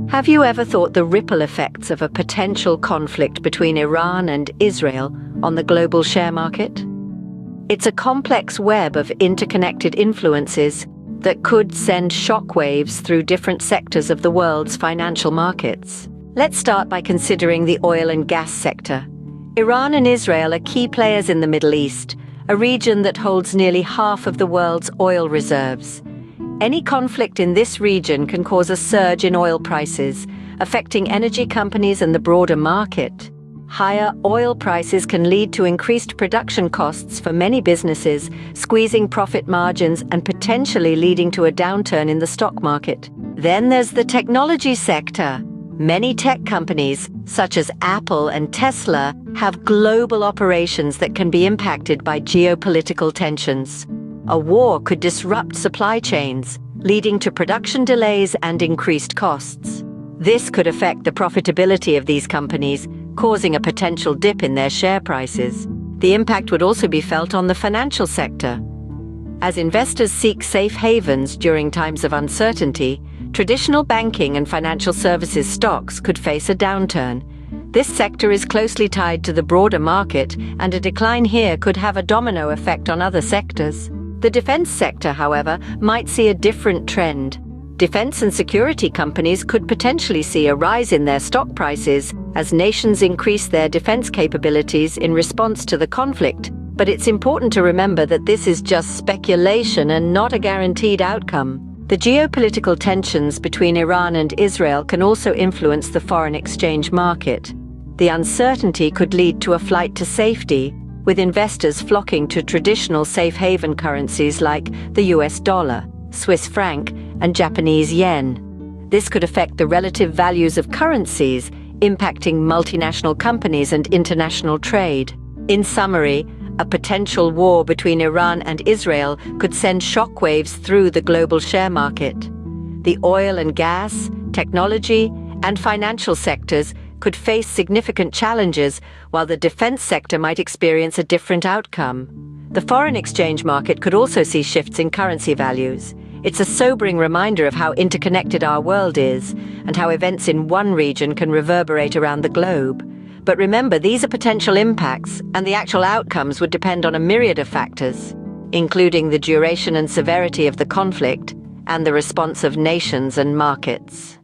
Have you ever thought the ripple effects of a potential conflict between Iran and Israel on the global share market? It's a complex web of interconnected influences that could send shockwaves through different sectors of the world's financial markets. Let's start by considering the oil and gas sector. Iran and Israel are key players in the Middle East, a region that holds nearly half of the world's oil reserves. Any conflict in this region can cause a surge in oil prices, affecting energy companies and the broader market. Higher oil prices can lead to increased production costs for many businesses, squeezing profit margins and potentially leading to a downturn in the stock market. Then there's the technology sector. Many tech companies, such as Apple and Tesla, have global operations that can be impacted by geopolitical tensions. A war could disrupt supply chains, leading to production delays and increased costs. This could affect the profitability of these companies, causing a potential dip in their share prices. The impact would also be felt on the financial sector. As investors seek safe havens during times of uncertainty, traditional banking and financial services stocks could face a downturn. This sector is closely tied to the broader market, and a decline here could have a domino effect on other sectors. The defense sector, however, might see a different trend. Defense and security companies could potentially see a rise in their stock prices as nations increase their defense capabilities in response to the conflict. But it's important to remember that this is just speculation and not a guaranteed outcome. The geopolitical tensions between Iran and Israel can also influence the foreign exchange market. The uncertainty could lead to a flight to safety, with investors flocking to traditional safe haven currencies like the US dollar, Swiss franc, and Japanese yen. This could affect the relative values of currencies, impacting multinational companies and international trade. In summary, a potential war between Iran and Israel could send shockwaves through the global share market. The oil and gas, technology, and financial sectors could face significant challenges, while the defense sector might experience a different outcome. The foreign exchange market could also see shifts in currency values. It's a sobering reminder of how interconnected our world is, and how events in one region can reverberate around the globe. But remember, these are potential impacts, and the actual outcomes would depend on a myriad of factors, including the duration and severity of the conflict, and the response of nations and markets.